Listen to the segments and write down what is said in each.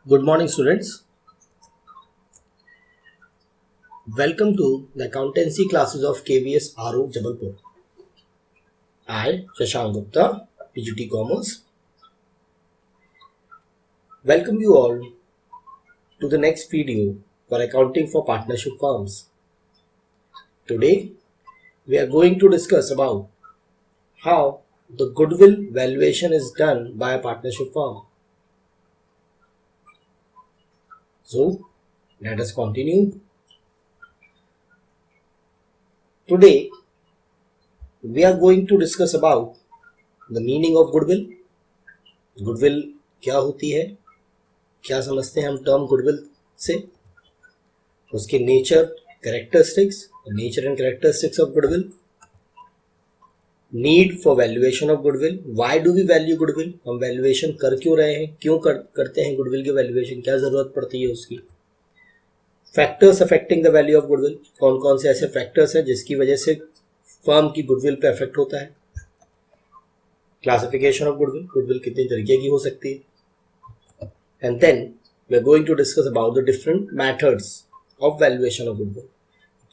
Good morning, students. Welcome to the accountancy classes of KVS RO Jabalpur. I, Shashank Gupta, PGT Commerce, welcome you all to the next video for accounting for partnership firms. Today, we are going to discuss about how the goodwill valuation is done by a partnership firm. So, let us continue. Today, we are going to discuss about the meaning of goodwill. Goodwill क्या होती है, क्या समझते हैं हम term goodwill से, उसके nature and characteristics of goodwill, need for valuation of goodwill, why do we value goodwill, हम वैल्यूएशन कर क्यों रहे हैं, क्यों करते हैं गुडविल की वैल्यूएशन, क्या जरूरत पड़ती है उसकी, factors affecting the value of goodwill, कौन कौन से ऐसे फैक्टर्स हैं जिसकी वजह से फर्म की गुडविल पे अफेक्ट होता है, क्लासिफिकेशन ऑफ गुडविल, गुडविल कितने तरीके की हो सकती है, and then we are going to discuss about the different methods of valuation of goodwill,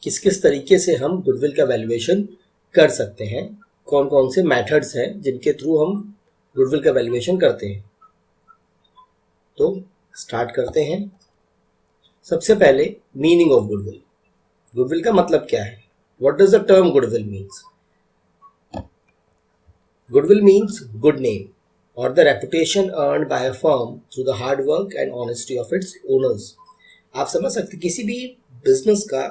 किस किस तरीके से हम गुडविल का वैल्यूएशन कर सकते हैं, कौन कौन से मेथड्स हैं जिनके थ्रू हम गुडविल का वैल्यूएशन करते हैं। तो स्टार्ट करते हैं। सबसे पहले मीनिंग ऑफ गुडविल, गुडविल का मतलब क्या है, what does the term goodwill means. Goodwill means good name or the reputation earned by a firm through the hard work and honesty of its owners. आप समझ सकते किसी भी बिजनेस का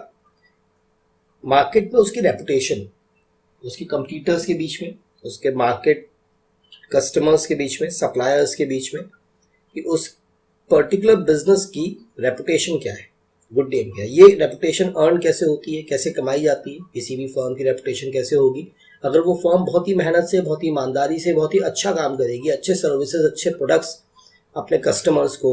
मार्केट में उसकी रेपुटेशन, उसकी कंपटीटर्स के बीच में, उसके मार्केट कस्टमर्स के बीच में, सप्लायर्स के बीच में, कि उस पर्टिकुलर बिजनेस की रेपुटेशन क्या है, गुड नेम क्या है, ये रेपुटेशन अर्न कैसे होती है, कैसे कमाई जाती है, किसी भी फर्म की रेपुटेशन कैसे होगी अगर वो फर्म बहुत ही मेहनत से, बहुत ही ईमानदारी से, बहुत ही अच्छा काम करेगी, अच्छे सर्विसेज, अच्छे प्रोडक्ट्स अपने कस्टमर्स को,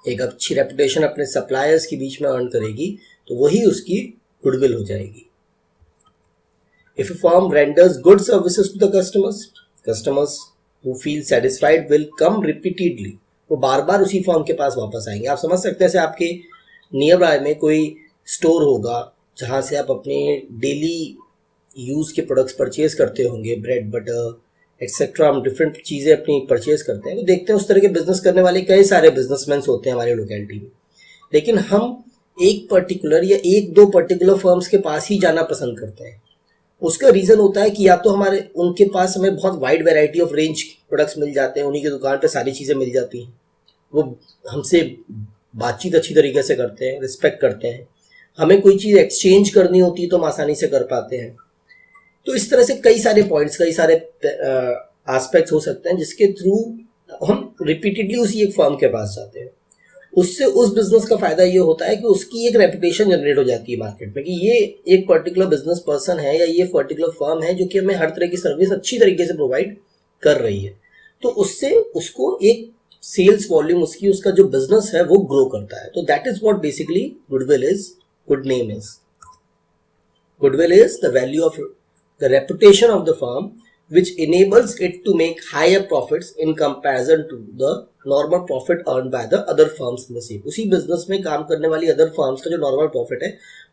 एक अच्छी रेपुटेशन अपने सप्लायर्स के बीच में अर्न करेगी, तो वही उसकी गुडविल हो जाएगी। If a firm renders good services to the customers who feel satisfied will come repeatedly, वो बार बार उसी फर्म के पास वापस आएंगे। आप समझ सकते हैं जैसे आपके नियर बाय में कोई स्टोर होगा जहाँ से आप अपने डेली यूज़ के प्रोडक्ट्स परचेज करते होंगे, ब्रेड बटर एक्सेट्रा, हम डिफरेंट चीज़ें अपनी परचेज करते हैं, तो देखते हैं उस तरह के बिजनेस करने वाले कई सारे बिजनेसमैन होते हैं हमारे लोकेलिटी में, लेकिन हम एक पर्टिकुलर या एक दो पर्टिकुलर फर्म्स के पास ही जाना पसंद करते हैं। उसका रीज़न होता है कि या तो हमारे उनके पास हमें बहुत wide variety of range products मिल जाते हैं, उन्हीं की दुकान पर सारी चीज़ें मिल जाती हैं, वो हमसे बातचीत अच्छी तरीके से करते हैं, रिस्पेक्ट करते हैं, हमें कोई चीज़ एक्सचेंज करनी होती है तो हम आसानी से कर पाते हैं। तो इस तरह से कई सारे पॉइंट्स, कई सारे एस्पेक्ट्स हो सकते हैं जिसके थ्रू हम रिपीटेडली उसी एक फर्म के पास जाते हैं। उससे उस बिजनेस का फायदा ये होता है कि उसकी एक रेपुटेशन जनरेट हो जाती है मार्केट में कि ये एक पर्टिकुलर बिजनेस पर्सन है या ये पर्टिकुलर फर्म है जो कि हमें हर तरह की सर्विस अच्छी तरीके से प्रोवाइड कर रही है, तो उससे उसको एक सेल्स वॉल्यूम, उसका जो बिजनेस है वो ग्रो करता है। तो that is what basically goodwill is, good name is. Goodwill is the value of the reputation of the firm which enables it to make higher profits in comparison to the normal profit earned by the other firms in the same, उसी business में काम करने वाली other firms का जो normal profit है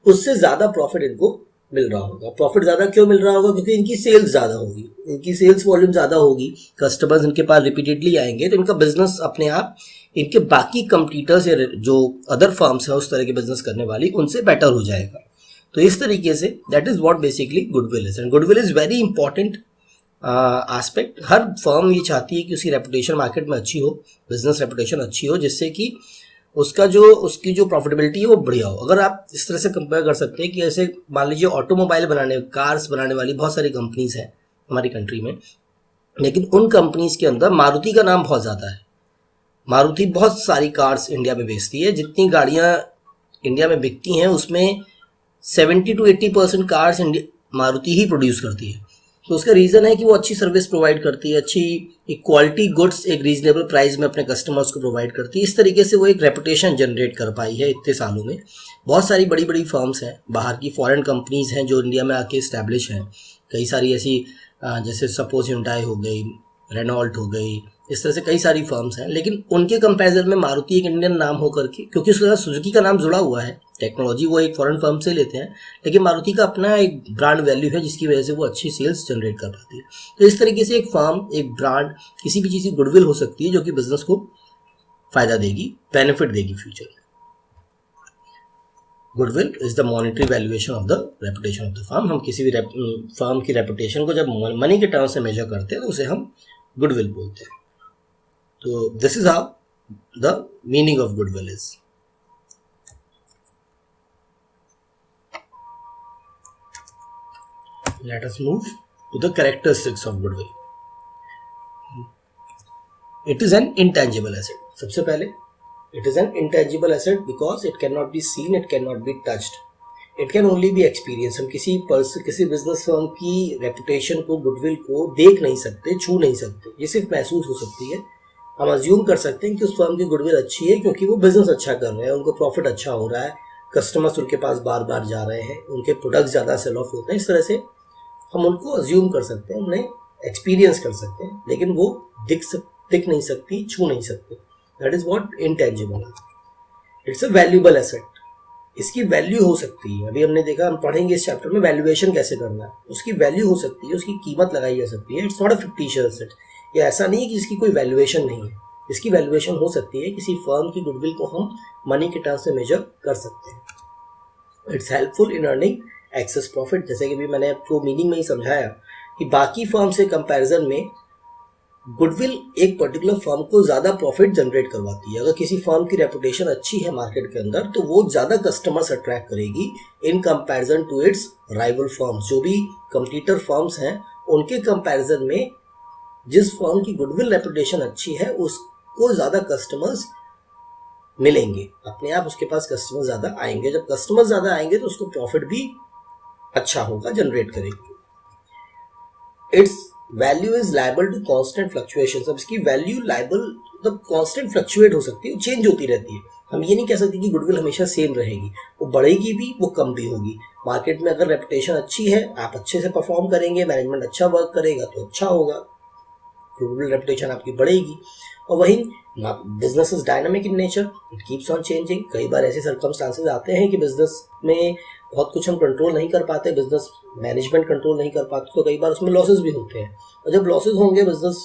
उससे ज्यादा प्रॉफिट इनको मिल रहा होगा। प्रॉफिट ज्यादा क्यों मिल रहा होगा, क्योंकि इनकी सेल्स ज्यादा होगी, इनकी सेल्स वॉल्यूम ज्यादा होगी, कस्टमर्स इनके पास रिपीटेडली आएंगे, तो इनका बिजनेस अपने आप इनके बाकी कंपटीटर्स या जो अदर फर्म्स है उस तरह के बिजनेस करने वाली उनसे बेटर हो जाएगा। तो इस तरीके say that is what basically goodwill is, and goodwill is very important aspect. Her firm ये चाहती है कि उसकी रेपुटेशन मार्केट में अच्छी हो, बिजनेस रेपुटेशन अच्छी हो, जिससे कि उसकी जो प्रॉफिटेबिलिटी है वो बढ़िया हो। अगर आप इस तरह से कंपेयर कर सकते हैं कि ऐसे मान लीजिए ऑटोमोबाइल कार्स बनाने वाली बहुत सारी कंपनीज हैं हमारी कंट्री में, लेकिन उन कंपनीज के अंदर मारुति का नाम बहुत ज़्यादा है। मारुति बहुत सारी कार्स इंडिया में बेचती है, जितनी गाड़ियाँ इंडिया में बिकती हैं उसमें 70 to 80% cars Maruti he produce करती है। तो उसका रीज़न है कि वो अच्छी सर्विस प्रोवाइड करती है, अच्छी एक क्वालिटी गुड्स एक रीजनेबल प्राइस में अपने कस्टमर्स को प्रोवाइड करती है। इस तरीके से वो एक रेपुटेशन जनरेट कर पाई है इतने सालों में। बहुत सारी बड़ी बड़ी फर्म्स हैं, बाहर की फॉरेन कंपनीज हैं जो इंडिया में आके इस्टेब्लिश हैं। कई सारी ऐसी जैसे सपोज Hyundai हो गई, रेनॉल्ट हो गई, इस तरह से कई सारी फर्म्स हैं, लेकिन उनके कंपैरिजन में मारुति एक इंडियन नाम होकर के, क्योंकि उसके साथ सुजुकी का नाम जुड़ा हुआ है, टेक्नोलॉजी वो एक फॉरेन फर्म से लेते हैं, लेकिन मारुति का अपना एक ब्रांड वैल्यू है जिसकी वजह से वो अच्छी सेल्स जनरेट कर पाती है। तो इस तरीके से एक फर्म, एक ब्रांड, किसी भी चीज़ की गुडविल हो सकती है जो कि बिजनेस को फायदा देगी, बेनिफिट देगी फ्यूचर में। Goodwill is the monetary valuation of the reputation of the firm. हम किसी भी फर्म की रेपुटेशन को जब मनी के टर्म से मेजर करते हैं तो उसे हम गुडविल बोलते हैं। तो this is how the meaning of goodwill is. Let us move to the characteristics of goodwill. It is an intangible asset. सबसे पहले it is an intangible asset because it cannot be seen, it cannot be touched, it can only be experienced. हम किसी business firm की reputation को, goodwill को देख नहीं सकते, छू नहीं सकते, ये सिर्फ महसूस हो सकती है। हम अज्यूम कर सकते हैं कि उस फर्म की गुडविल अच्छी है क्योंकि वो बिजनेस अच्छा कर रहे हैं, उनको प्रॉफिट अच्छा हो रहा है, कस्टमर्स उनके पास बार बार जा रहे हैं, उनके प्रोडक्ट ज़्यादा सेल ऑफ होते हैं। इस तरह से हम उनको अज्यूम कर सकते हैं, उन्हें एक्सपीरियंस कर सकते हैं, लेकिन वो दिख नहीं सकती, छू नहीं सकते। दैट इज व्हाट इंटेंजिबल है। It's a valuable asset. इसकी वैल्यू हो सकती है, अभी हमने देखा, हम पढ़ेंगे इस चैप्टर में वैल्यूएशन कैसे करना है। उसकी वैल्यू हो सकती है, उसकी कीमत लगाई जा सकती है। It's not a fictitious asset. ये ऐसा नहीं है कि इसकी कोई वैल्यूएशन नहीं है, इसकी वैल्यूएशन हो सकती है। किसी फर्म की गुडविल को हम मनी के टर्म से मेजर कर सकते हैं। It's helpful in earning access profit. जैसे कि भी मैंने आपको मीनिंग में ही समझाया कि बाकी फर्म से कंपैरिजन में गुडविल एक पर्टिकुलर फर्म को ज़्यादा प्रॉफिट जनरेट करवाती है। अगर किसी फर्म की रेपुटेशन अच्छी है मार्केट के अंदर तो वो ज़्यादा कस्टमर्स अट्रैक्ट करेगी in comparison to its rival firms. जो भी कंपटीटर फर्म्स हैं उनके कंपैरिजन में जिस फर्म की गुडविल रेपुटेशन अच्छी है उसको ज़्यादा कस्टमर्स मिलेंगे, अपने आप उसके पास कस्टमर ज़्यादा आएंगे। जब कस्टमर ज़्यादा आएंगे तो उसको प्रॉफिट भी अच्छा होगा, जनरेट करेगी। Its value is liable to constant fluctuations. अब इसकी वैल्यू लायबल मतलब कांस्टेंट फ्लक्चुएट हो सकती है, चेंज होती रहती है। हम ये नहीं कह सकते कि गुडविल हमेशा सेम रहेगी, वो बढ़ेगी भी, वो कम भी होगी। मार्केट में अगर रेपुटेशन अच्छी है, आप अच्छे से परफॉर्म करेंगे, मैनेजमेंट अच्छा वर्क करेगा तो अच्छा होगा, गुडविल रेपुटेशन आपकी बढ़ेगी। और वहीं business is dynamic in nature, it keeps on changing. कई बार ऐसे सर्कमस्टांसेस आते हैं कि बिजनेस में बहुत कुछ हम कंट्रोल नहीं कर पाते, बिजनेस मैनेजमेंट कंट्रोल नहीं कर पाते, तो कई बार उसमें लॉसेस भी होते हैं। और जब लॉसेस होंगे, बिजनेस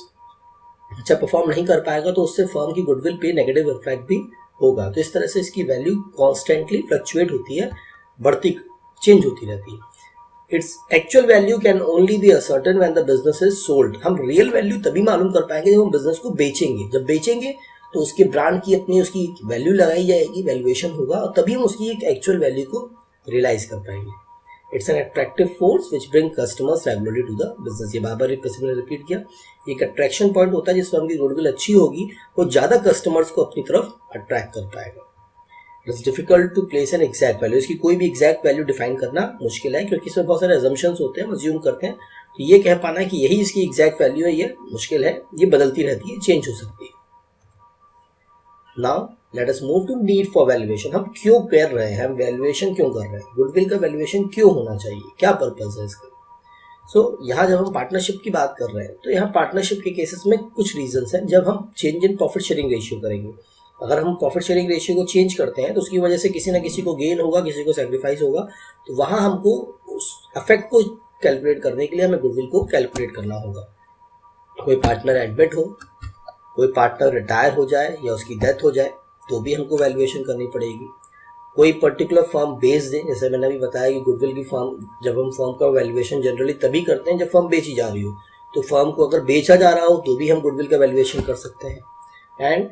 अच्छा परफॉर्म नहीं कर पाएगा तो उससे फर्म की गुडविल पे नेगेटिव इफेक्ट भी होगा। तो इस तरह से इसकी वैल्यू कॉन्स्टेंटली फ्लक्चुएट होती है, बढ़ती, चेंज होती रहती है। Its actual value can only be ascertain when the business is sold. हम रियल वैल्यू तभी मालूम कर पाएंगे जब हम बिजनेस को बेचेंगे। जब बेचेंगे तो उसके ब्रांड की अपनी उसकी वैल्यू लगाई जाएगी, वैल्यूएशन होगा, और तभी हम उसकी एक एक्चुअल वैल्यू को रियलाइज कर पाएंगे। It's an attractive force which bring customers regularly to the business. ये बार बार रिपीट किया, एक अट्रैक्शन पॉइंट होता है। जिस फर्म की गुडविल अच्छी होगी वो ज़्यादा कस्टमर्स को अपनी तरफ अट्रैक्ट कर पाएगा। It's difficult to place an exact value. इसकी कोई भी एग्जैक्ट वैल्यू डिफाइन करना मुश्किल है क्योंकि इसमें बहुत सारे अजम्पशंस होते हैं, हम अज्यूम करते हैं। तो ये कह पाना कि यही इसकी एग्जैक्ट वैल्यू है, ये मुश्किल है, ये बदलती रहती है, चेंज हो सकती है। Now let us move to need for valuation. हम क्यों कर रहे हैं, हम वैल्यूएशन क्यों कर रहे हैं, गुडविल का वैल्यूएशन क्यों होना चाहिए, क्या पर्पस है इसका। यहाँ जब हम पार्टनरशिप की बात कर रहे हैं तो यहाँ पार्टनरशिप के केसेस में कुछ रीजंस हैं। जब हम change in profit sharing ratio करेंगे, अगर हम प्रॉफिट शेयरिंग रेशियो को चेंज करते हैं तो उसकी वजह से किसी ना किसी को गेन होगा, किसी को सेक्रीफाइस होगा। तो वहाँ हमको उस इफेक्ट को कैलकुलेट करने के लिए हमें गुडविल को कैलकुलेट करना होगा। कोई पार्टनर एडमिट हो, कोई पार्टनर रिटायर हो जाए या उसकी डेथ हो जाए तो भी हमको वैल्यूएशन करनी पड़ेगी। कोई पर्टिकुलर फर्म बेच दे, जैसे मैंने अभी बताया कि गुडविल की फर्म, जब हम फर्म का वैल्यूएशन जनरली तभी करते हैं जब फर्म बेची जा रही हो। तो फर्म को अगर बेचा जा रहा हो तो भी हम गुडविल का वैल्यूएशन कर सकते हैं। एंड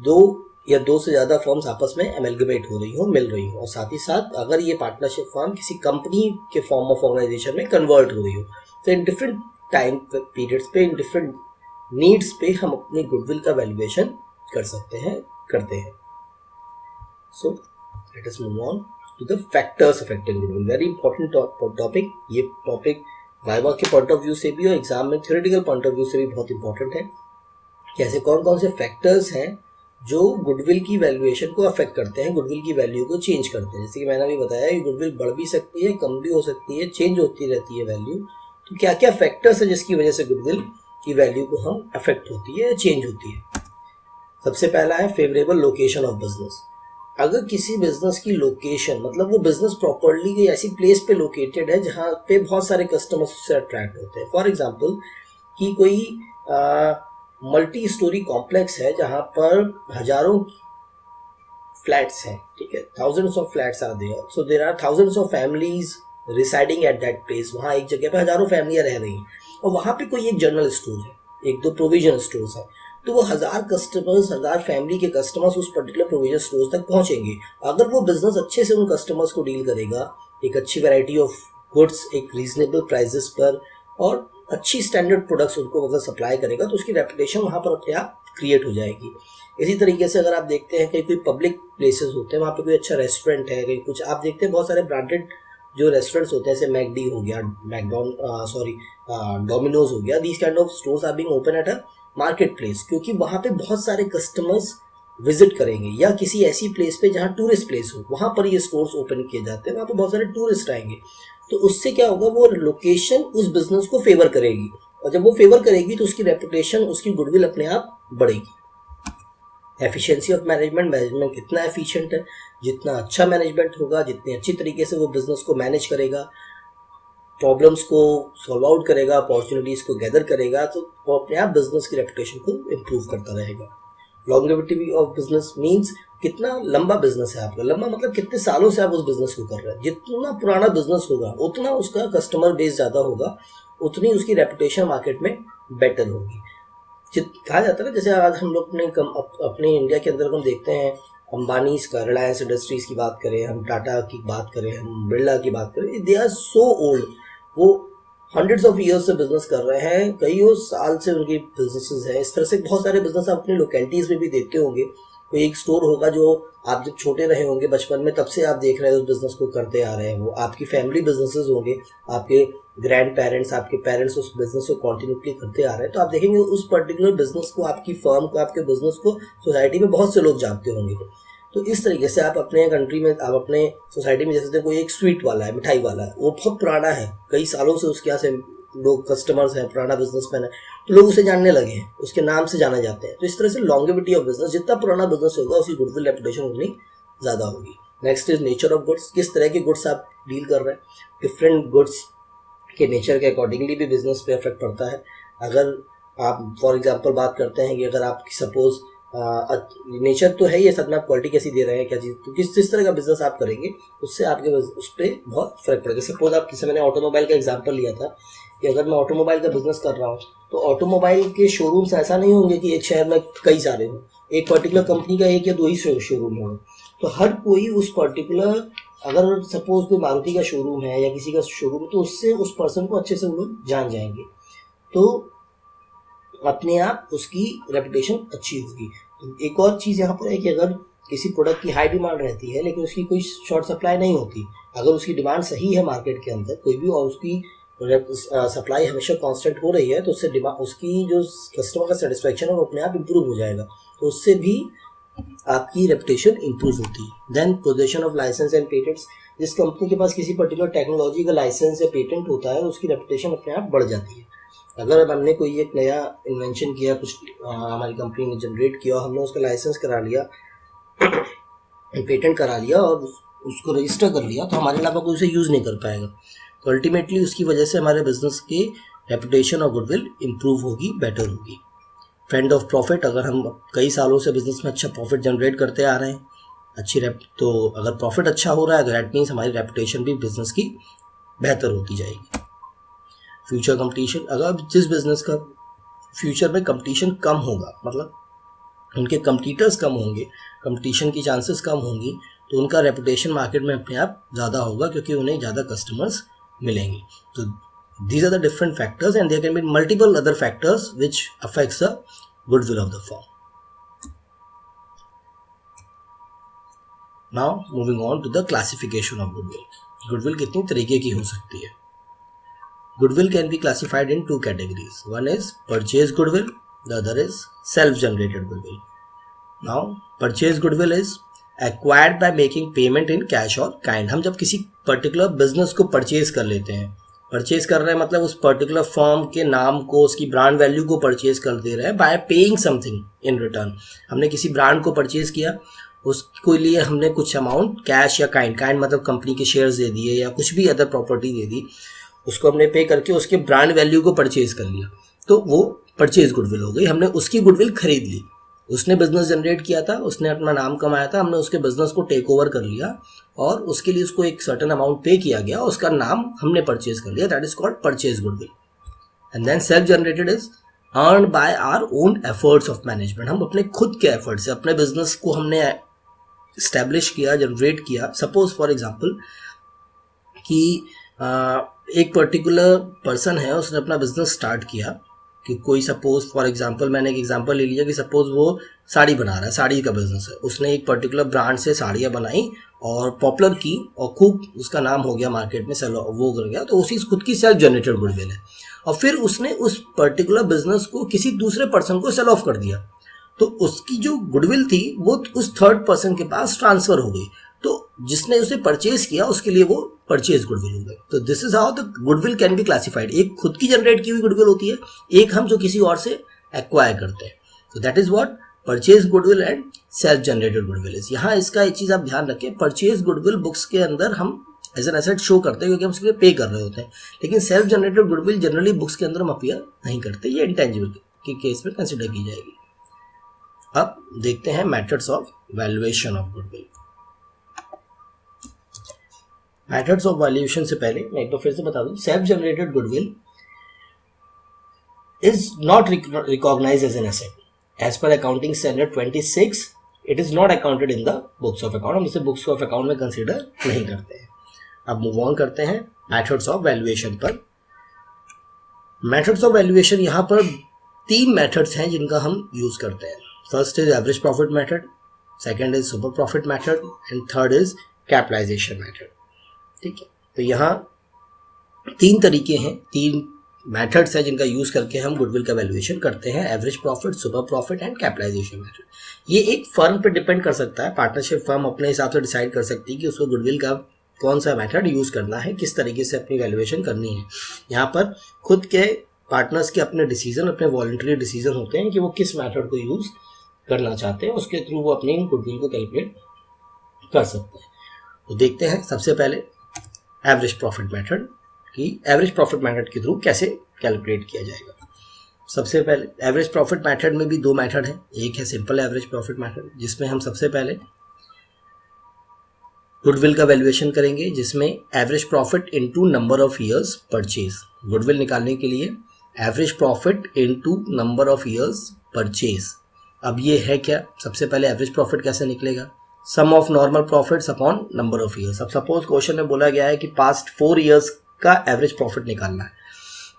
दो से ज़्यादा फर्म्स आपस में एमलगमेट हो रही हो, मिल रही हो, और साथ ही साथ अगर ये पार्टनरशिप फर्म किसी कंपनी के फॉर्म ऑफ ऑर्गेनाइजेशन में कन्वर्ट हो रही हो, तो इन डिफरेंट टाइम पीरियड्स पे, इन डिफरेंट नीड्स पे हम अपनी गुडविल का वैल्यूएशन कर सकते हैं, करते हैं। So let us move on to the factors affecting goodwill. Very important topic. ये टॉपिक वाइवा के पॉइंट ऑफ व्यू से भी और एग्जाम में थ्योरेटिकल पॉइंट ऑफ व्यू से भी बहुत इंपॉर्टेंट है। कैसे, कौन कौन से फैक्टर्स हैं जो गुडविल की वैल्यूएशन को अफेक्ट करते हैं, गुडविल की वैल्यू को चेंज करते हैं। जैसे कि मैंने अभी बताया कि गुडविल बढ़ भी सकती है, कम भी हो सकती है, चेंज होती रहती है वैल्यू। तो क्या क्या फैक्टर्स है जिसकी वजह से गुडविल की वैल्यू को हम अफेक्ट होती है या चेंज होती है। सबसे पहला है फेवरेबल लोकेशन ऑफ बिजनेस। अगर किसी बिजनेस की लोकेशन मतलब वो बिजनेस प्रॉपरली कोई ऐसी प्लेस पे लोकेटेड है जहाँ पे बहुत सारे कस्टमर्स उससे अट्रैक्ट होते हैं। फॉर एग्जांपल कि कोई मल्टी स्टोरी कॉम्प्लेक्स है जहाँ पर हजारों फ्लैट्स हैं, ठीक है, thousands of flats are there, so there are thousands of families residing at that place. वहाँ एक जगह पे हजारों फैमिलियाँ रह रही हैं और वहाँ पे कोई एक जनरल स्टोर है, एक दो प्रोविजन स्टोर्स हैं, तो वो हजार कस्टमर्स, हजार फैमिली के कस्टमर्स उस पर्टिकुलर प्रोविजन स्टोर्स तक पहुंचेंगे। अगर वो बिजनेस अच्छे से उन कस्टमर्स को डील करेगा, एक अच्छी वैरायटी ऑफ गुड्स एक रीजनेबल प्राइसेस पर और अच्छी स्टैंडर्ड प्रोडक्ट्स उनको अगर सप्लाई करेगा, तो उसकी रेपुटेशन वहाँ पर अपने आप क्रिएट हो जाएगी। इसी तरीके से अगर आप देखते हैं कहीं कोई पब्लिक प्लेसेस होते हैं, वहाँ पे कोई अच्छा रेस्टोरेंट है, कहीं कुछ आप देखते हैं बहुत सारे ब्रांडेड जो रेस्टोरेंट्स होते हैं, जैसे मैकडी हो गया, डोमिनोज हो गया, these kind of stores are being open at a market place, क्योंकि वहाँ पे बहुत सारे कस्टमर्स विजिट करेंगे। या किसी ऐसी प्लेस पे जहाँ टूरिस्ट प्लेस हो, वहाँ पर ये स्टोर्स ओपन किए जाते हैं, वहाँ पे बहुत सारे टूरिस्ट आएंगे, तो उससे क्या होगा, वो लोकेशन उस बिजनेस को फेवर करेगी, और जब वो फेवर करेगी तो उसकी रेपुटेशन, उसकी गुडविल अपने आप बढ़ेगी। एफिशिएंसी ऑफ मैनेजमेंट, मैनेजमेंट कितना एफिशिएंट है, जितना अच्छा मैनेजमेंट होगा, जितनी अच्छी तरीके से वो बिजनेस को मैनेज करेगा, प्रॉब्लम्स को सॉल्व आउट करेगा, अपॉर्चुनिटीज को गैदर करेगा, तो वो अपने आप बिजनेस की रेपुटेशन को इम्प्रूव करता रहेगा। लॉन्गेविटी ऑफ बिजनेस मीन्स कितना लंबा बिजनेस है आपका, लंबा मतलब कितने सालों से आप उस बिजनेस को कर रहे हैं। जितना पुराना बिजनेस होगा उतना उसका कस्टमर बेस ज़्यादा होगा, उतनी उसकी रेपुटेशन मार्केट में बेटर होगी। कहा जाता है ना, जैसे आज हम लोग अपने इंडिया के अंदर हम देखते हैं अंबानीज का, रिलायंस इंडस्ट्रीज की बात करें, हम टाटा की बात करें, हम बिरला की बात करें, दे आर सो ओल्ड, वो हंड्रेड्स ऑफ ईयर्स से बिजनेस कर रहे हैं, कईयों साल से उनकी बिजनेसेस हैं। इस तरह से बहुत सारे बिजनेस आप अपनी लोकेलिटीज़ में भी देखते होंगे। कोई एक स्टोर होगा जो आप जब छोटे रहे होंगे बचपन में, तब से आप देख रहे हैं उस बिजनेस को करते आ रहे हैं, वो आपकी फैमिली बिजनेसेस होंगे, आपके ग्रैंड पेरेंट्स, आपके पेरेंट्स उस बिजनेस को कॉन्टिन्यूसली करते आ रहे हैं, तो आप देखेंगे उस पर्टिकुलर बिजनेस को, आपकी फर्म को, आपके बिजनेस को सोसाइटी में बहुत से लोग जानते होंगे। तो इस तरीके से आप अपने कंट्री में, आप अपने सोसाइटी में, जैसे कोई एक स्वीट वाला है, मिठाई वाला है, वो बहुत पुराना है, कई सालों से उसके यहाँ से लोग कस्टमर्स हैं, पुराना बिजनेसमैन है, तो लोग उसे जानने लगे हैं, उसके नाम से जाना जाते हैं। तो इस तरह से लॉन्गेविटी ऑफ बिजनेस, जितना पुराना बिजनेस होगा उसकी गुडविल रेपुटेशन उतनी ज़्यादा होगी। Next is nature of goods, किस तरह के गुड्स आप डील कर रहे हैं। डिफरेंट गुड्स के नेचर के अकॉर्डिंगली भी बिजनेस पे इफेक्ट पड़ता है। अगर आप फॉर एग्जांपल बात करते हैं कि अगर आप सपोज नेचर तो है ही, साथ में आप क्वालिटी कैसी दे रहे हैं, क्या चीज़, तो किस तरह का बिजनेस आप करेंगे उससे आपके उस पर बहुत फर्क पड़ेगा। सपोज आप किसी, मैंने ऑटोमोबाइल का एग्जांपल लिया था कि अगर मैं ऑटोमोबाइल का बिजनेस कर रहा हूँ तो ऑटोमोबाइल के शोरूम्स ऐसा नहीं होंगे कि एक शहर में कई सारे हों, एक पर्टिकुलर कंपनी का एक या दो ही शोरूम होंगे, तो हर कोई उस पर्टिकुलर, अगर सपोज कोई मारुति का शोरूम है या किसी का शोरूम, तो उससे उस पर्सन को अच्छे से वो लोग जान जाएंगे, तो अपने आप उसकी रेपुटेशन अच्छी होगी। एक और चीज़ यहाँ पर है कि अगर किसी प्रोडक्ट की हाई डिमांड रहती है लेकिन उसकी कोई शॉर्ट सप्लाई नहीं होती, अगर उसकी डिमांड सही है मार्केट के अंदर कोई भी, और उसकी सप्लाई हमेशा कांस्टेंट हो रही है, तो उससे उसकी जो कस्टमर का सेटिस्फेक्शन है वो अपने आप इंप्रूव हो जाएगा, तो उससे भी आपकी रेपुटेशन इंप्रूव होती है। Then position of licence and patents, जिस कंपनी के पास किसी पर्टिकुलर टेक्नोलॉजी का लाइसेंस या पेटेंट होता है उसकी रेपुटेशन अपने आप बढ़ जाती है। अगर हमने कोई एक नया इन्वेंशन किया, कुछ हमारी कंपनी ने जनरेट किया और हमने उसका लाइसेंस करा लिया, पेटेंट करा लिया और उसको रजिस्टर कर लिया, तो हमारे अलावा कोई उसे यूज़ नहीं कर पाएगा, तो अल्टीमेटली उसकी वजह से हमारे बिजनेस की रेपुटेशन और गुडविल इंप्रूव होगी, बेटर होगी। ट्रेंड ऑफ प्रॉफिट, अगर हम कई सालों से बिजनेस में अच्छा प्रॉफिट जनरेट करते आ रहे हैं, तो अगर प्रॉफिट अच्छा हो रहा है तो दैट मीन्स हमारी रेपुटेशन भी बिजनेस की बेहतर होती जाएगी। फ्यूचर कंपटीशन, अगर जिस बिजनेस का फ्यूचर में कंपटीशन कम होगा, मतलब उनके कंपटीटर्स कम होंगे, कंपटीशन की चांसेस कम होंगी, तो उनका रेपुटेशन मार्केट में अपने आप ज़्यादा होगा क्योंकि उन्हें ज़्यादा कस्टमर्स मिलेंगे। तो these are the different factors and there can be multiple other factors which affects the goodwill of the firm. Now moving on to the classification of goodwill. Goodwill कितनी तरीके की हो सकती है? Goodwill can be classified in two categories. One is purchase goodwill, the other is self-generated goodwill. Now purchase goodwill is acquired by making payment in cash or kind. हम जब किसी particular business को purchase कर लेते हैं, purchase कर रहे हैं मतलब उस पर्टिकुलर फर्म के नाम को, उसकी ब्रांड वैल्यू को परचेज कर दे रहे हैं bye paying something in return. हमने किसी ब्रांड को परचेज किया, उसके लिए हमने कुछ अमाउंट कैश या काइंड मतलब कंपनी के शेयर्स दे दिए या कुछ भी अदर प्रॉपर्टी दे दी, उसको हमने पे करके उसके ब्रांड वैल्यू को परचेज कर लिया, तो वो परचेज गुडविल हो गई। हमने उसकी गुडविल खरीद ली, उसने बिजनेस जनरेट किया था, उसने अपना नाम कमाया था, हमने उसके बिजनेस को टेक ओवर कर लिया और उसके लिए उसको एक सर्टेन अमाउंट पे किया गया, उसका नाम हमने परचेज कर लिया, that is called purchase goodwill. And then self generated is earn by our own efforts of management. हम अपने खुद के एफर्ट से अपने बिजनेस को हमने इस्टेब्लिश किया, जनरेट किया। सपोज फॉर एग्जाम्पल कि एक पर्टिकुलर पर्सन है, उसने अपना बिजनेस स्टार्ट किया कि कोई सपोज फॉर एग्जांपल, मैंने एक एग्जांपल ले लिया कि सपोज वो साड़ी बना रहा है, साड़ी का बिजनेस है, उसने एक पर्टिकुलर ब्रांड से साड़ियाँ बनाई और पॉपुलर की और खूब उसका नाम हो गया मार्केट में, सेल वो कर गया, तो उसी खुद की सेल्फ जनरेटेड गुडविल है। और फिर उसने उस पर्टिकुलर बिजनेस को किसी दूसरे पर्सन को सेल ऑफ कर दिया, तो उसकी जो गुडविल थी वो उस थर्ड पर्सन के पास ट्रांसफर हो गई, तो जिसने उसे परचेज किया उसके लिए वो परचेज गुडविल हो गई। तो this is how the goodwill can be classified. एक खुद की जनरेट की हुई गुडविल होती है, एक हम जो किसी और से एक्वायर करते हैं। तो that is what purchase goodwill and self generated goodwill is. यहाँ इसका एक चीज आप ध्यान रखें, परचेज गुडविल बुक्स के अंदर हम एज एन एसेट शो करते हैं क्योंकि हम उसके लिए पे कर रहे होते हैं, लेकिन self generated goodwill generally books के अंदर हम अपीयर नहीं करते, ये इंटेंजिबल के केस में कंसिडर की जाएगी। अब देखते हैं methods of valuation of goodwill. Methods of valuation से पहले मैं एक बार फिर से बता दूं, self generated goodwill is not recognised as an asset as per accounting standard 26। It is not accounted in the books of account. हम इसे बुक्स ऑफ अकाउंट में कंसीडर नहीं करते हैं। अब मूव ऑन करते हैं मेथड्स ऑफ वैल्यूएशन पर। मेथड्स ऑफ वैल्यूएशन यहाँ पर 3 मेथड्स हैं जिनका हम यूज करते हैं। First is average profit method, second is super profit method and third is capitalisation method. ठीक है, तो यहाँ 3 तरीके हैं, 3 मेथड्स हैं जिनका यूज करके हम गुडविल का वैल्यूएशन करते हैं, average profit, super profit and capitalisation method. ये एक फर्म पे डिपेंड कर सकता है, पार्टनरशिप फर्म अपने हिसाब से डिसाइड कर सकती है कि उसको गुडविल का कौन सा मेथड यूज करना है, किस तरीके से अपनी वैल्यूएशन करनी है। यहाँ पर खुद के पार्टनर्स के अपने डिसीजन, अपने वॉलंटरी डिसीजन होते हैं कि वो किस मेथड को यूज करना चाहते हैं, उसके थ्रू वो अपनी गुडविल को कैलकुलेट कर सकते हैं। तो देखते हैं सबसे पहले एवरेज प्रॉफिट मेथड कि एवरेज प्रॉफिट मेथड के थ्रू कैसे कैलकुलेट किया जाएगा। सबसे पहले एवरेज प्रॉफिट मेथड में भी 2 मेथड हैं। एक है सिंपल एवरेज प्रॉफिट मेथड जिसमें हम सबसे पहले गुडविल का वैल्यूएशन करेंगे, जिसमें average profit into number of years purchase. Goodwill निकालने के लिए average profit into number of years purchase. अब ये है क्या, सबसे पहले एवरेज प्रॉफिट कैसे निकलेगा, sum of normal profits upon number of years. अब सपोज क्वेश्चन में बोला गया है कि पास्ट 4 ईयर्स का एवरेज प्रॉफिट निकालना है,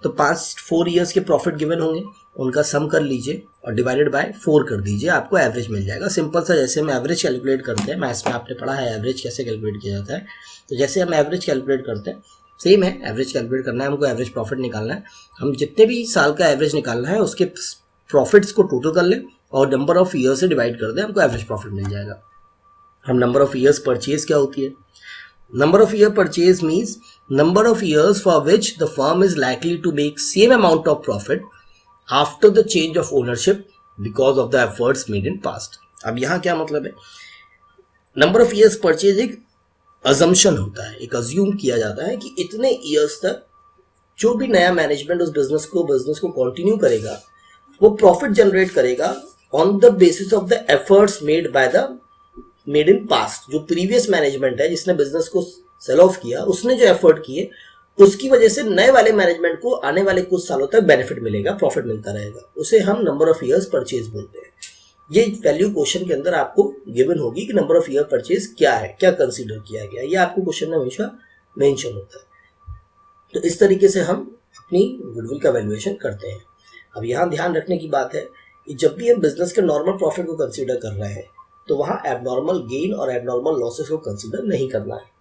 तो पास्ट 4 ईयर्स के प्रॉफिट गिवन होंगे, उनका सम कर लीजिए और डिवाइडेड बाय 4 कर दीजिए, आपको एवरेज मिल जाएगा। सिंपल सा, जैसे हम एवरेज कैलकुलेट करते हैं, मैथ्स में आपने पढ़ा है एवरेज कैसे कैलकुलेट किया जाता है, तो जैसे हम एवरेज कैलकुलेट करते हैं सेम है, एवरेज कैलकुलेट करना है हमको, एवरेज प्रॉफिट निकालना है। हम जितने भी साल का एवरेज निकालना है उसके प्रॉफिट्स को टोटल कर लें और नंबर ऑफ ईयर से डिवाइड कर दें, हमको एवरेज प्रॉफिट मिल जाएगा। हम नंबर ऑफ ईयर्स परचेज क्या होती है, number of year purchase means number of years for which the firm is likely to make same amount of profit after the change of ownership because of the efforts made in past। अब यहाँ क्या मतलब है, number of years purchase एक assumption होता है, एक assume किया जाता है कि इतने ईयर्स तक जो भी नया मैनेजमेंट उस बिजनेस को कंटिन्यू करेगा वो प्रॉफिट जनरेट करेगा on the basis of the efforts made in past. जो प्रीवियस मैनेजमेंट है जिसने बिजनेस को सेल ऑफ किया, उसने जो एफर्ट किए उसकी वजह से नए वाले मैनेजमेंट को आने वाले कुछ सालों तक बेनिफिट मिलेगा, प्रॉफिट मिलता रहेगा, उसे हम नंबर ऑफ ईयर्स परचेज बोलते हैं। ये वैल्यू क्वेश्चन के अंदर आपको गिवन होगी कि नंबर ऑफ ईयर परचेज क्या है, क्या कंसीडर किया गया, ये आपको क्वेश्चन में हमेशा मेंशन होता है। तो इस तरीके से हम अपनी गुडविल का वैल्यूएशन करते हैं। अब यहाँ ध्यान रखने की बात है कि जब भी हम बिजनेस के नॉर्मल प्रॉफिट को कंसीडर कर रहे हैं तो वहाँ एबनॉर्मल गेन और एबनॉर्मल लॉसेस को कंसीडर नहीं करना है।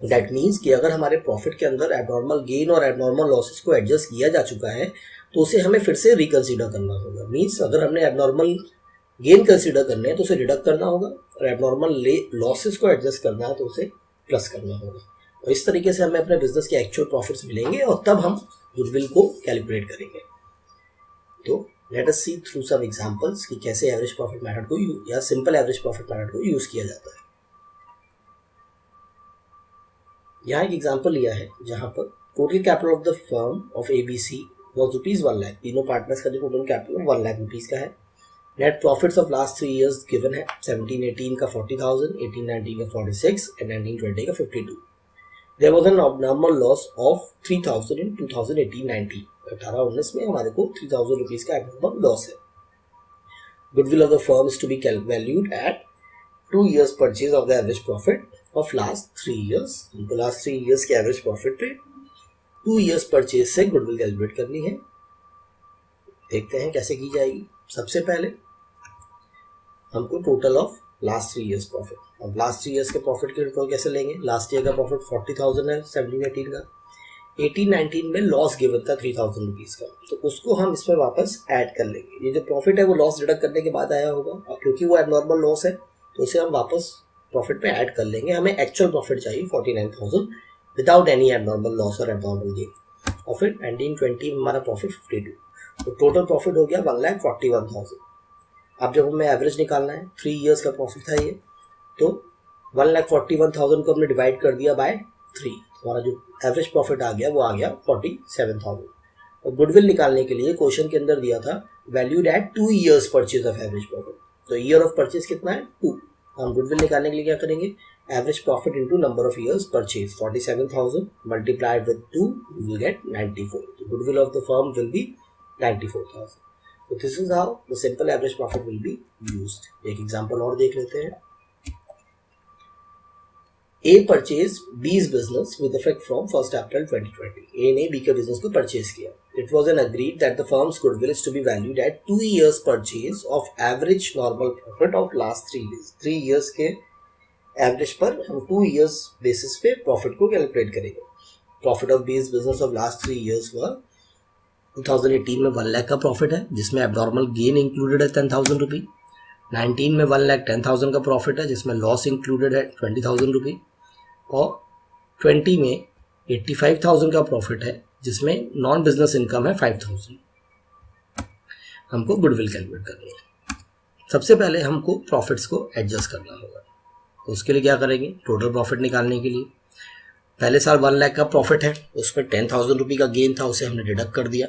दैट मीन्स कि अगर हमारे प्रॉफिट के अंदर एबनॉर्मल गेन और एबनॉर्मल लॉसेस को एडजस्ट किया जा चुका है तो उसे हमें फिर से रिकंसीडर करना होगा। मीन्स अगर हमने एबनॉर्मल गेन कंसीडर करने हैं तो उसे डिडक्ट करना होगा और एबनॉर्मल लॉसेस को एडजस्ट करना है तो उसे प्लस करना होगा। और इस तरीके से हमें अपने बिजनेस के एक्चुअल प्रॉफिट्स मिलेंगे और तब हम गुडविल को कैलकुलेट करेंगे। तो लेट अस सी थ्रू सम एग्जांपल्स कि कैसे एवरेज प्रॉफिट मेथड को या सिंपल एवरेज प्रॉफिट मेथड को यूज किया जाता है। यहाँ एक एग्जांपल लिया है जहाँ पर total capital of the firm of ABC was ₹1 lakh. तीनों पार्टनर्स का जो टोटल कैपिटल 1 लाख रुपीज का है। Net profits of last 3 years given है 17-18 का 40,000, 18-19 का 46 एंड 19-20 का 52। There was an abnormal loss of 3,000 in 2018-19। 18-19 में हमारे को 3,000 रुपीज का abnormal लॉस है। Goodwill of the firm is to be valued at 2 years purchase of the average profit of last 3 years। हमको लास्ट 3 years के average profit पे 2 years purchase से goodwill calculate करनी है। देखते हैं कैसे की जाएगी। सबसे पहले हमको total of last 3 years profit, अब लास्ट 3 years के प्रॉफिट के टोटल कैसे लेंगे। लास्ट ईयर का प्रॉफिट 40,000 है 17-18 का। 18-19 में लॉस गिवन था 3,000 रुपीज का, तो उसको हम इसमें वापस ऐड कर लेंगे। ये जो प्रॉफिट है वो लॉस डिडक्ट करने के बाद आया होगा, और क्योंकि वो एबनॉर्मल लॉस है तो उसे हम वापस प्रॉफिट में ऐड कर लेंगे। हमें एक्चुअल प्रॉफिट चाहिए 49,000 विदाउट एनी एबनॉर्मल लॉस और एबनॉर्मल गेन। और फिर 19-20 में हमारा प्रॉफिट 52, तो टोटल प्रॉफिट हो गया 1,41,000। अब जब हमें एवरेज निकालना है, 3 years का प्रॉफिट था ये, तो 1,41,000 को हमने डिवाइड कर दिया बाय 3, हमारा जो एवरेज प्रॉफिट आ गया वो आ गया 47,000। और गुडविल निकालने के लिए क्वेश्चन के अंदर दिया था valued at 2 years purchase of average profit, तो ईयर ऑफ परचेज कितना है 2। हम गुडविल निकालने के लिए क्या करेंगे, average profit into number of years purchase 47,000 multiplied with 2 you will get 94। तो goodwill of the firm will be 94,000। तो this is how the simple average profit will be used. एक एग्जांपल और देख लेते हैं। A purchased B's business with effect from 1st April 2020। A ने B के business को परचेज किया। It was an agreed that the firm's goodwill is to be valued at 2 years purchase of average normal profit of last 3 years। 3 years के average पर हम 2 years basis पे profit को calculate करेंगे। Profit of B's business of last 3 years हुआ 2018 में 1 लाख का profit है, जिसमें एबनॉर्मल गेन इंक्लूडेड है 10,000 रुपी। 19 में 1,10,000 का प्रॉफिट है, जिसमें लॉस इंक्लूडेड है 20,000 रुपी। और 20 में 85,000 का प्रॉफिट है, जिसमें नॉन बिजनेस इनकम है 5,000। हमको गुडविल कैलकुलेट करनी है। सबसे पहले हमको प्रॉफिट्स को एडजस्ट करना होगा, तो उसके लिए क्या करेंगे, टोटल प्रॉफिट निकालने के लिए पहले साल 1 लाख का प्रॉफिट है, उसमें 10,000 रुपी का गेन था, उसे हमने डिडक्ट कर दिया।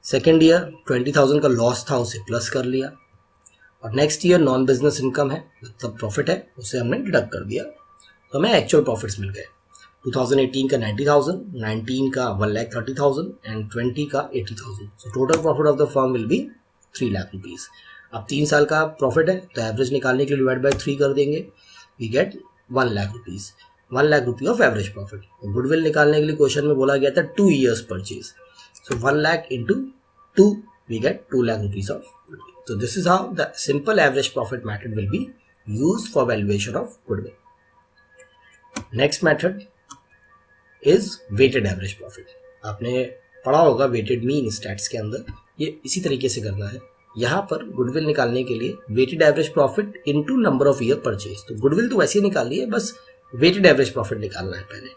सेकेंड ईयर 20,000 का लॉस था, उसे प्लस कर लिया। और next year non business income है, मतलब प्रॉफिट है, उसे हमने डिडक्ट कर दिया, तो हमें एक्चुअल प्रॉफिट्स मिल गए। 2018 का 90,000, 19 का 1,30,000 एंड 20 का 80,000। So total profit of the firm will be 3 lakh rupees. अब 3 साल का प्रॉफिट है, तो एवरेज निकालने के लिए डिवाइड बाय 3 कर देंगे, we get 1 lakh rupees. 1 lakh rupee of average profit. Goodwill निकालने के लिए क्वेश्चन में बोला गया था 2 years purchase, so 1 lakh into 2 we get 2 lakh rupees of goodwill. So this is how the simple average profit method will be used for valuation of goodwill. Next method is weighted average profit। आपने पढ़ा होगा weighted mean stats के अंदर, ये इसी तरीके से करना है। यहाँ पर गुडविल निकालने के लिए weighted average profit into number of year purchase। तो गुडविल तो वैसे ही निकाली है, बस weighted average profit निकालना है पहले।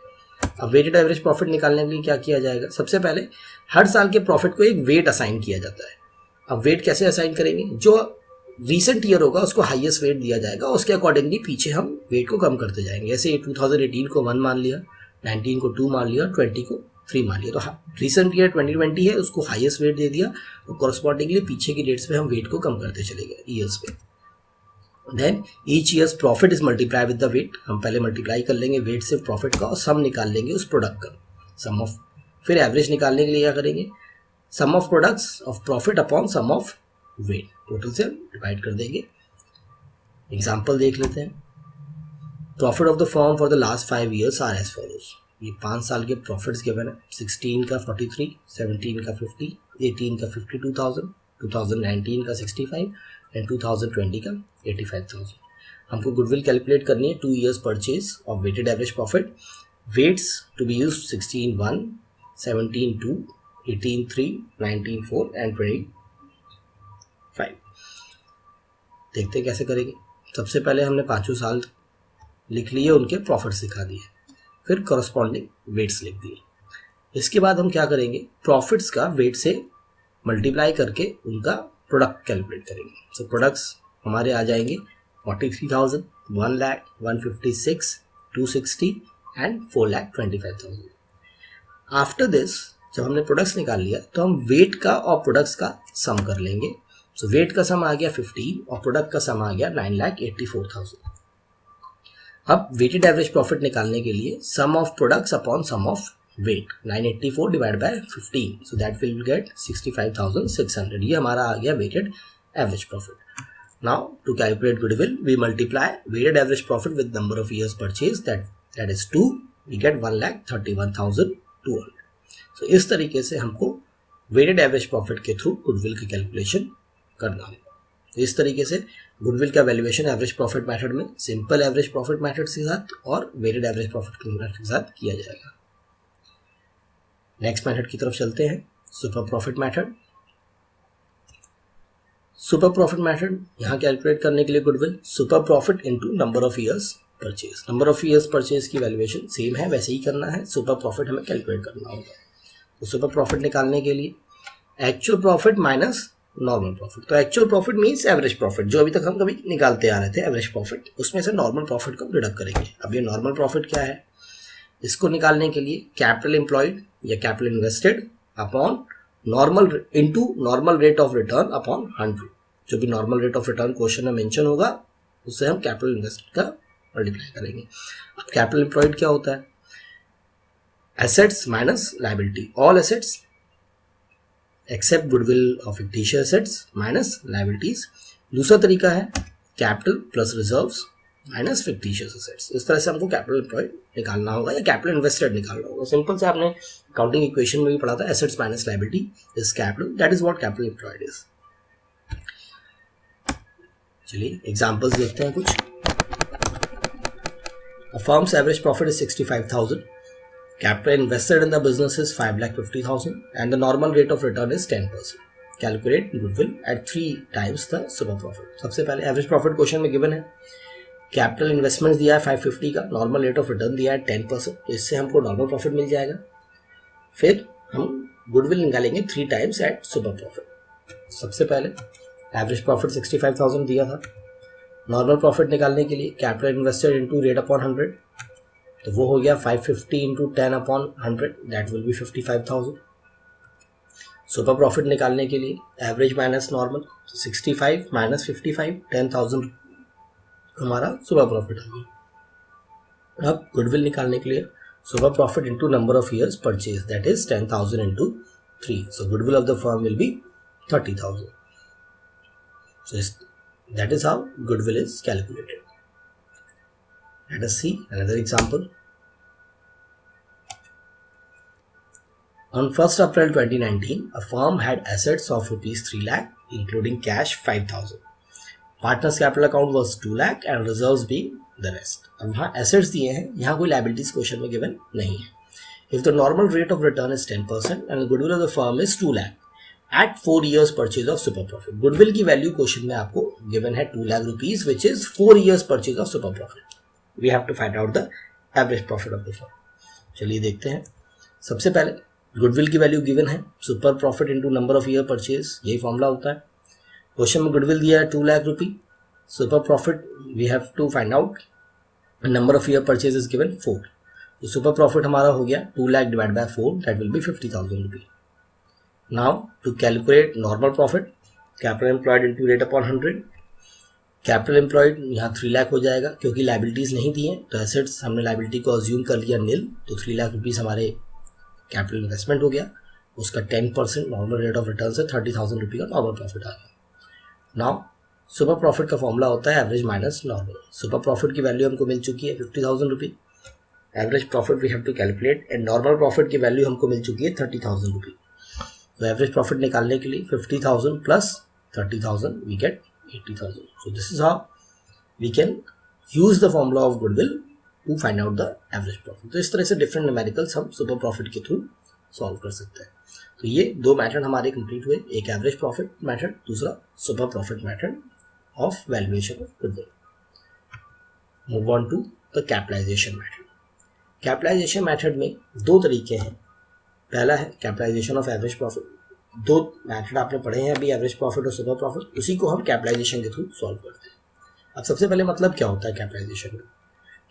अब weighted average profit निकालने के लिए क्या किया जाएगा, सबसे पहले हर साल के प्रॉफिट को एक वेट असाइन किया जाता है। अब वेट कैसे असाइन करेंगे, जो रीसेंट ईयर होगा उसको हाईएस्ट वेट दिया जाएगा, उसके अकॉर्डिंगली पीछे हम वेट को कम करते जाएंगे। जैसे 2018 को 1 मान लिया, 19 को 2 मान लिया, 20 को 3 मान लिया, तो रिसेंट ईयर 2020 है, उसको हाईएस्ट वेट दे दिया, तो कॉरस्पॉन्डिंगली पीछे की डेट्स पे हम वेट को कम करते चले गए ईयर्स पे। Then each years profit is multiply with the weight. हम पहले मल्टीप्लाई कर लेंगे वेट से प्रॉफिट का और सम निकाल लेंगे उस प्रोडक्ट का, सम ऑफ। फिर एवरेज निकालने के लिए क्या करेंगे, sum of products of profit upon sum of weight, total से डिवाइड कर देंगे। एग्जांपल देख लेते हैं। Profit of the firm for the last 5 years are as follows. ये 5 साल के प्रॉफिट्स गिवन है। 16 का 43, 17 का 50, 18 का 52,000, 2019 का 65 एंड 2020 का 85,000। हमको गुडविल कैलकुलेट करनी है 2 years purchase of weighted average profit. Weights to be used 16-1, 17-2, 18-3, 19-4 and 25। देखते हैं कैसे करेंगे। सबसे पहले हमने 5 साल लिख लिए, उनके प्रॉफिट्स दिखा दिए। फिर कॉरस्पॉन्डिंग वेट्स लिख दिए। इसके बाद हम क्या करेंगे, प्रॉफिट्स का वेट से मल्टीप्लाई करके उनका प्रोडक्ट कैलकुलेट करेंगे। सो प्रोडक्ट्स हमारे आ जाएंगे 43,000, 1 लाख, 156, 260 एंड 4,25,000। आफ्टर दिस जब हमने प्रोडक्ट्स निकाल लिया तो हम वेट का और प्रोडक्ट्स का सम कर लेंगे। सो वेट का सम आ गया 15 और प्रोडक्ट का सम आ गया 9,84,000। अब वेटेड एवरेज प्रॉफिट निकालने के लिए sum of products upon sum of weight 984 divide by 15, so that will get 65,600। ये हमारा आ गया weighted average profit. Now to calculate goodwill we multiply weighted average profit with number of years purchase, that is 2, we get 1,31,200। So इस तरीके से हमको weighted average profit के through goodwill की कैलकुलेशन करना होगा। इस तरीके से गुडविल का वैल्यूएशन एवरेज प्रॉफिट मेथड में, सिंपल एवरेज प्रॉफिट मेथड के साथ और वेटेड एवरेज प्रॉफिट मेथड के साथ किया जाएगा। नेक्स्ट मेथड की तरफ चलते हैं, super profit method. Super profit method यहाँ कैलकुलेट करने के लिए goodwill super profit into number of years purchase. Number of years purchase की वैल्यूएशन सेम है, वैसे ही करना है, सुपर प्रॉफिट हमें कैलकुलेट करना होगा। तो सुपर प्रॉफिट निकालने के लिए actual profit minus normal profit. तो actual profit means average profit, जो अभी तक हम कभी निकालते आ रहे थे एवरेज प्रॉफिट, उसमें से नॉर्मल प्रॉफिट को डिडक्ट करेंगे। अब ये नॉर्मल प्रॉफिट क्या है, इसको निकालने के लिए कैपिटल एम्प्लॉयड या capital invested upon normal into normal rate of return upon 100। जो भी normal rate of return question में मेंशन होगा उससे हम कैपिटल इन्वेस्टेड का मल्टीप्लाई करेंगे। अब कैपिटल एम्प्लॉयड क्या होता है, assets minus liability, all assets except goodwill of fictitious assets minus liabilities. दूसरा तरीका है capital plus reserves minus fictitious assets. इस तरह से हमको कैपिटल एम्प्लॉयड निकालना होगा या कैपिटल इन्वेस्टेड निकालना होगा। सिंपल से आपने अकाउंटिंग इक्वेशन में भी पढ़ा था, assets minus liability is capital, that is what capital employed is. चलिए एग्जांपल्स देखते हैं कुछ। A firm's average profit is 65,000. Capital invested in the business is 5,50,000 and the normal rate of return is 10%. Calculate goodwill at 3 times the super profit. सबसे पहले average profit question में given है, capital investment दिया है 550 का, normal rate of return दिया है 10%, तो इससे हमको नॉर्मल प्रॉफिट मिल जाएगा। फिर हम गुडविल निकालेंगे 3 टाइम्स एट सुपर प्रॉफिट। सबसे पहले एवरेज प्रॉफिट 65,000 दिया था, नॉर्मल प्रॉफिट निकालने के लिए capital invested into rate upon 100, तो वो हो गया 550 into 10 upon 100, that will B 55,000। Super profit निकालने के लिए एवरेज माइनस नॉर्मल, 65 माइनस 55, 10,000 हमारा सुपर प्रॉफिट आ गया। अब गुडविल निकालने के लिए super profit into number of years purchase, that is 10,000 into 3, so goodwill of the firm will be 30,000। So that is how goodwill is calculated. Let us see another example. On 1st April 2019, a firm had assets of rupees 3 lakh, including cash 5,000. Partners capital account was 2 lakh and reserves being the rest. अब यहाँ assets दिए हैं, यहाँ कोई liabilities question में given नहीं है. If the normal rate of return is 10% and the goodwill of the firm is 2 lakh, at 4 years purchase of super profit. Goodwill की वैल्यू क्वेश्चन में आपको गिवन है 2 lakh rupees which is 4 years purchase of super profit. We have to find out the average profit of the firm. चलिए देखते हैं। सबसे पहले goodwill की वैल्यू गिवन है, super profit into number of year purchase, यही फॉर्मूला होता है। क्वेश्चन में गुडविल दिया है 2 lakh rupee, super profit we have to find out, number of year purchase is given 4, तो सुपर प्रॉफिट हमारा हो गया 2 lakh divide by 4, that will be 50,000 rupee. Now to calculate normal profit, capital employed into rate upon 100, capital employed यहाँ 3 लाख हो जाएगा, क्योंकि liabilities नहीं दी है तो एसेट्स हमने लाइबिलिटी को अज्यूम कर लिया नील, तो 3 लाख रुपीज हमारे कैपिटल इन्वेस्टमेंट हो गया, उसका 10% नॉर्मल रेट ऑफ रिटर्न से 30,000 रुपी का नॉर्मल प्रॉफिट आ गया। नाउ सुपर प्रॉफिट का फॉर्मूला होता है average minus normal. Super profit की वैल्यू हमको मिल चुकी है 50,000 rupee, average profit we have to calculate and normal profit की वैल्यू हमको मिल चुकी है 30,000 रुपी। तो एवरेज प्रॉफिट निकालने के लिए 50,000 plus 30,000 we get 80,000। So this is how we can use the formula of goodwill to find out the average profit. तो इस तरह से डिफरेंट न्यूमेरिकल्स हम सुपर प्रॉफिट के थ्रू सॉल्व कर सकते हैं। तो ये 2 मेथड हमारे कंप्लीट हुए, एक एवरेज प्रॉफिट मेथड, दूसरा super profit method of valuation of goodwill. Move on to the capitalisation method. Capitalisation method में दो तरीके हैं। पहला है कैपिटलाइजेशन ऑफ एवरेज प्रॉफिट। दो मेथड आपने पढ़े हैं अभी, एवरेज प्रॉफिट और सुपर प्रॉफिट, उसी को हम कैपिटलाइजेशन के थ्रू सॉल्व करते हैं। अब सबसे पहले मतलब क्या होता है कैपिटलाइजेशन में?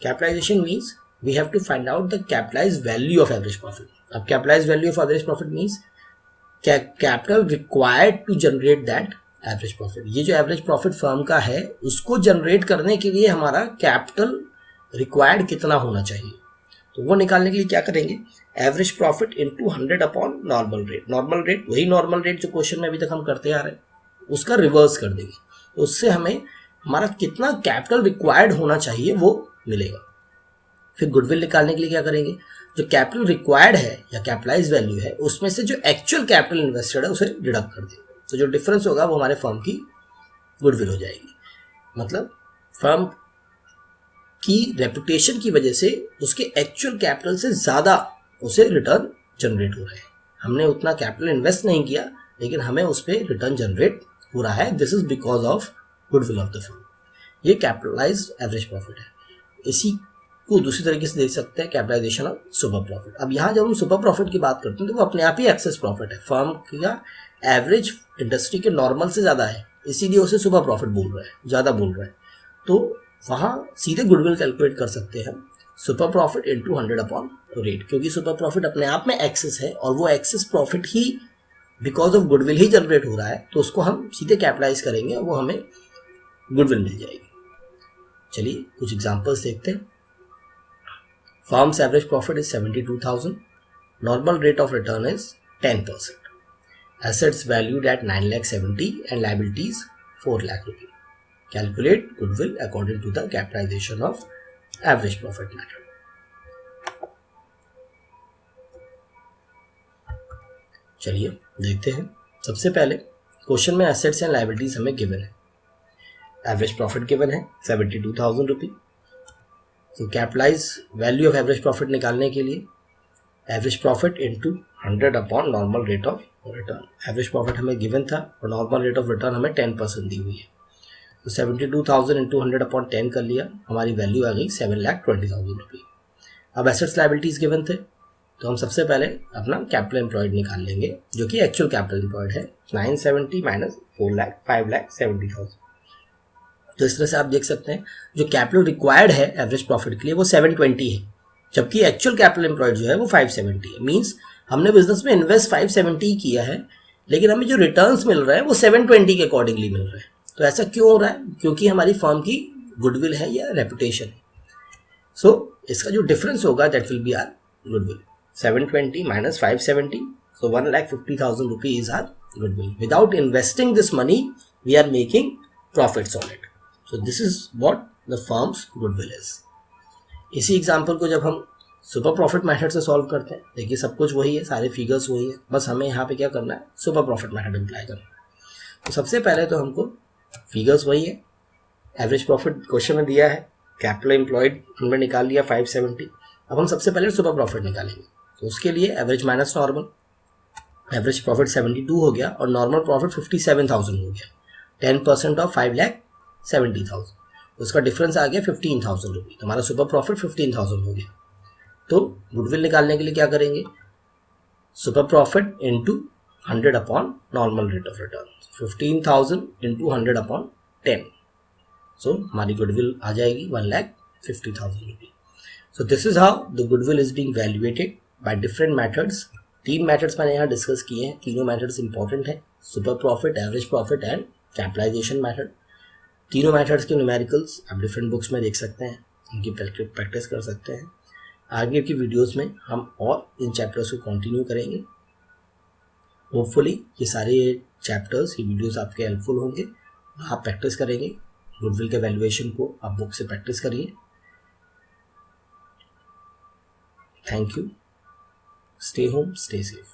Capitalization means we have to find out the capitalized value of average profit. अब capitalized value of average profit means capital required to generate that average profit. ये जो एवरेज प्रॉफिट फर्म का है उसको जनरेट करने के लिए हमारा कैपिटल रिक्वायर्ड कितना होना चाहिए, तो वो निकालने के लिए क्या करेंगे? Average profit into 100 upon normal rate. Normal rate वही नॉर्मल रेट जो क्वेश्चन में अभी तक हम करते आ रहे हैं, उसका रिवर्स कर देंगे, तो उससे हमें हमारा कितना कैपिटल रिक्वायर्ड होना चाहिए वो मिलेगा। फिर गुडविल निकालने के लिए क्या करेंगे? जो कैपिटल रिक्वायर्ड है या कैपिटलाइज वैल्यू है उसमें से जो एक्चुअल कैपिटल इन्वेस्टेड है उसे डिडक्ट कर देंगे, तो जो डिफरेंस होगा वो हमारे फर्म की गुडविल हो जाएगी। मतलब फर्म की रेपुटेशन की वजह से उसके एक्चुअल कैपिटल से ज़्यादा उसे रिटर्न जनरेट हो रहा है। हमने उतना कैपिटल इन्वेस्ट नहीं किया लेकिन हमें उस पर रिटर्न जनरेट हो रहा है। This is because of goodwill of the firm. ये कैपिटलाइज्ड एवरेज प्रॉफिट है। इसी को दूसरी तरीके से देख सकते हैं कैपिटलाइजेशन ऑफ सुपर प्रॉफिट। अब यहाँ जब हम सुपर प्रॉफिट की बात करते हैं तो वो अपने आप ही एक्सेस प्रॉफिट है। फर्म का एवरेज इंडस्ट्री के नॉर्मल से ज़्यादा है, इसीलिए उसे सुपर प्रॉफिट बोल रहा है, ज़्यादा बोल रहा है। तो वहाँ सीधे गुडविल कैलकुलेट कर सकते हैं हम, super profit into 100 upon rate, क्योंकि सुपर प्रॉफिट अपने आप में एक्सेस है और वो access profit he because of goodwill he generate हो रहा है, तो उसको हम सीधे कैपिटलाइज करेंगे और वो हमें गुडविल मिल जाएगी। चलिए कुछ एग्जांपल्स देखते हैं। Firms average profit is 72,000, normal rate of return is 10%, assets valued at 9,70,000 and liabilities 4,00,000 रुपये। Calculate goodwill according to the capitalization of average profit method. चलिए देखते हैं। सबसे पहले क्वेश्चन में एसेट्स एंड लायबिलिटीज हमें गिवन है, एवरेज प्रॉफिट गिवन है 72,000 रुपये। तो capitalise value of average profit निकालने के लिए average profit into 100 upon normal rate of return. Average profit हमें गिवन था और नॉर्मल रेट ऑफ रिटर्न हमें 10% दी हुई है, तो 72,000 इंटू 100 अपॉन 10 कर लिया, हमारी वैल्यू आ गई 7,20,000 रुपये। अब एसेट्स लायबिलिटीज गिवन थे, तो हम सबसे पहले अपना कैपिटल एम्प्लॉयड निकाल लेंगे जो कि एक्चुअल कैपिटल एम्प्लॉयड है, 970 माइनस 4,00,000 5,70,000। तो इस तरह से आप देख सकते हैं जो कैपिटल रिक्वायर्ड है एवरेज प्रॉफिट के लिए वो 720 है, जबकि एक्चुअल कैपिटल एम्प्लॉयड जो है वो 570 है। मीन्स हमने बिजनेस में इन्वेस्ट 570 किया है लेकिन हमें जो रिटर्न्स मिल रहे हैं वो 720 के अकॉर्डिंगली मिल रहे हैं। तो ऐसा क्यों हो रहा है? क्योंकि हमारी फर्म की गुडविल है या रेपुटेशन है। सो इसका जो डिफरेंस होगा that will be our goodwill. 720 minus 570, so 1,50,000 रुपये is our goodwill. Without investing this money we are making profits on it. So this is what the firm's goodwill is. इसी example को जब हम super profit method से solve करते हैं, देखिए सब कुछ वही है, सारे फिगर्स वही है, बस हमें यहाँ पे क्या करना है? सुपर प्रॉफिट मेथड अप्लाई करना है। तो सबसे पहले तो हमको फिगर्स वही है, एवरेज प्रॉफिट क्वेश्चन में दिया है, कैपिटल एम्प्लॉयड हमने निकाल लिया 570। अब हम सबसे पहले सुपर प्रॉफिट निकालेंगे, तो उसके लिए average minus normal, average profit 72 हो गया और नॉर्मल प्रॉफिट 57,000 हो गया। 10% ऑफ 5,70,000, उसका डिफरेंस आ गया 15,000 रुपये, तो हमारा सुपर प्रॉफिट 15,000 हो गया। तो गुडविल निकालने के लिए क्या करेंगे? Super profit into 100 upon normal rate of return, 15,000 into 100 upon 10, so हमारी गुडविल आ जाएगी 1,50,000 रुपये। So this is how the goodwill is being valuated by different methods. 3 methods मैंने यहाँ डिस्कस किए हैं, तीनों मेथड्स इंपॉर्टेंट है, super profit, average profit and capitalisation method. तीनों मेथड्स के न्यूमेरिकल्स आप डिफरेंट बुक्स में देख सकते हैं, इनकी प्रैक्टिस कर सकते हैं। आगे की वीडियोस में हम और इन चैप्टर्स को कंटिन्यू करेंगे। होपफुली ये सारे चैप्टर्स, ये वीडियोस आपके हेल्पफुल होंगे, आप प्रैक्टिस करेंगे। गुडविल के वैल्यूएशन को आप बुक से प्रैक्टिस करिए। Thank you. Stay home, stay safe.